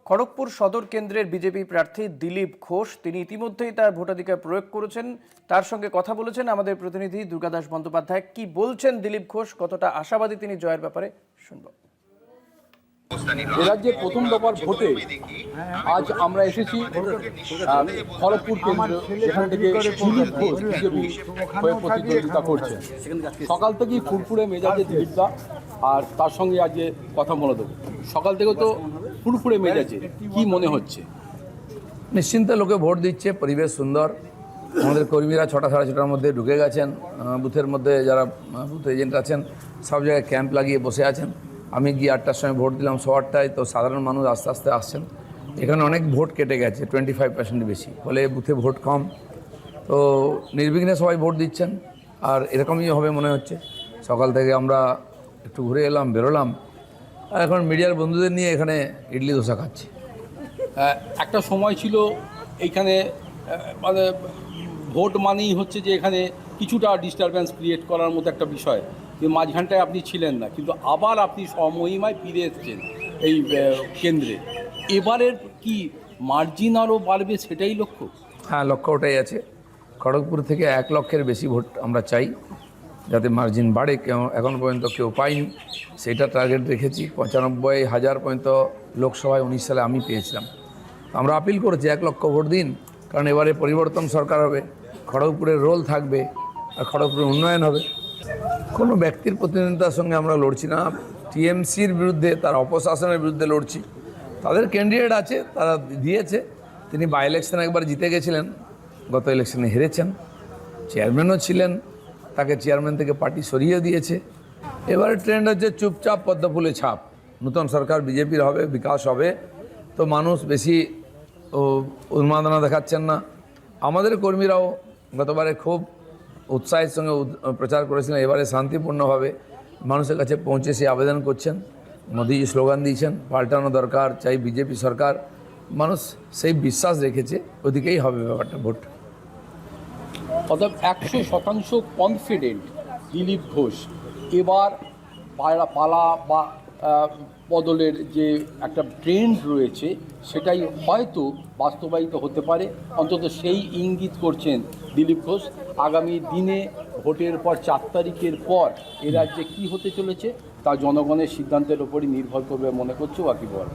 খড়গপুর সদর কেন্দ্রের বিজেপি প্রার্থী দিলীপ ঘোষ তিনি ইতিমধ্যেই তার ভোটাধিকার প্রয়োগ করেছেন। তার সঙ্গে কথা বলেছেন আমাদের প্রতিনিধি দুর্গাদাস বন্দ্যোপাধ্যায়। কি বলছেন দিলীপ ঘোষ, কতটা আশাবাদী তিনি জয়ের ব্যাপারে শুনব। রাজ্যে প্রথম দফার ভোটে আজ আমরা এসেছি খড়গপুর কেন্দ্র, যেখান থেকে দিলীপ ঘোষ বিজেপি হয়ে প্রতিদ্বন্দ্বিতা করছেন। সকাল থেকেই ফুরফুরে মেজাজে দিলীপদা, আর তার সঙ্গে আজকে কথা বলে দেবো। সকাল থেকে তো ফুরফুরে মেজাজে, কি মনে হচ্ছে? নিশ্চিন্তে লোকে ভোট দিচ্ছে, পরিবেশ সুন্দর। আমাদের কর্মীরা 6টা সাড়ে 6টার মধ্যে ঢুকে গেছেন। বুথের মধ্যে যারা বুথ এজেন্ট আছেন সব জায়গায় ক্যাম্প লাগিয়ে বসে আছেন। আমি গিয়ে 8টার সময় ভোট দিলাম, 8:15টায়। তো সাধারণ মানুষ আস্তে আস্তে আসছেন। এখানে অনেক ভোট কেটে গেছে, 25% বেশি, ফলে বুথে ভোট কম। তো নির্বিঘ্নে সবাই ভোট দিচ্ছেন, আর এরকমই হবে মনে হচ্ছে। সকাল থেকে আমরা একটু ঘুরে এলাম, বেরোলাম, আর এখন মিডিয়ার বন্ধুদের নিয়ে এখানে ইডলি ধোসা খাচ্ছি। একটা সময় ছিল এইখানে মানে ভোট মানেই হচ্ছে যে এখানে কিছুটা ডিস্টারবেন্স ক্রিয়েট করার মতো একটা বিষয়, যে মাঝখানটায় আপনি ছিলেন না, কিন্তু আবার আপনি স্বমহিমায় ফিরে এসেছেন এই কেন্দ্রে। এবারের কি মার্জিন আরও বাড়বে, সেটাই লক্ষ্য? হ্যাঁ, লক্ষ্য ওটাই আছে। খড়গপুর থেকে 1 লক্ষের বেশি ভোট আমরা চাই, যাতে মার্জিন বাড়ে। এখন পর্যন্ত কেউ পাইনি, সেটা টার্গেট রেখেছি। 95,000 পর্যন্ত লোকসভায় 19 সালে আমি পেয়েছিলাম। আমরা আপিল করেছি 1 লক্ষ ভোট দিন, কারণ এবারে পরিবর্তন সরকার হবে, খড়গপুরের রোল থাকবে, আর খড়গপুরের উন্নয়ন হবে। কোনো ব্যক্তির প্রতিনিধিতার সঙ্গে আমরা লড়ছি না। টিএমসির বিরুদ্ধে, তার অপশাসনের বিরুদ্ধে লড়ছি। তাদের ক্যান্ডিডেট আছে, তারা দিয়েছে। তিনি বাই ইলেকশনে একবার জিতে গেছিলেন, গত ইলেকশনে হেরেছেন। চেয়ারম্যানও ছিলেন, তাকে চেয়ারম্যান থেকে পার্টি সরিয়ে দিয়েছে। এবারে ট্রেন্ড হচ্ছে চুপচাপ পদ্মফুলে ছাপ। নতুন সরকার বিজেপির হবে, বিকাশ হবে, তো মানুষ বেশি উন্মাদনা দেখাচ্ছেন না। আমাদের কর্মীরাও গতবারে খুব উৎসাহের সঙ্গে প্রচার করেছিলেন। এবারে শান্তিপূর্ণভাবে মানুষের কাছে পৌঁছে সে আবেদন করছেন। মোদিজি স্লোগান দিয়েছেন, পাল্টানো দরকার, চাই বিজেপি সরকার। মানুষ সেই বিশ্বাস রেখেছে, ওদিকেই হবে ব্যাপারটা, ভোট। অর্থাৎ 100% কনফিডেন্ট দিলীপ ঘোষ। এবার পালা বা বদলের যে একটা ট্রেন্ড রয়েছে, সেটাই হয়তো বাস্তবায়িত হতে পারে, অন্তত সেই ইঙ্গিত করছেন দিলীপ ঘোষ। আগামী দিনে ভোটের পর 4 তারিখের পর এ রাজ্যে কী হতে চলেছে তা জনগণের সিদ্ধান্তের ওপরই নির্ভর করবে মনে করছে ওয়াকিবহাল।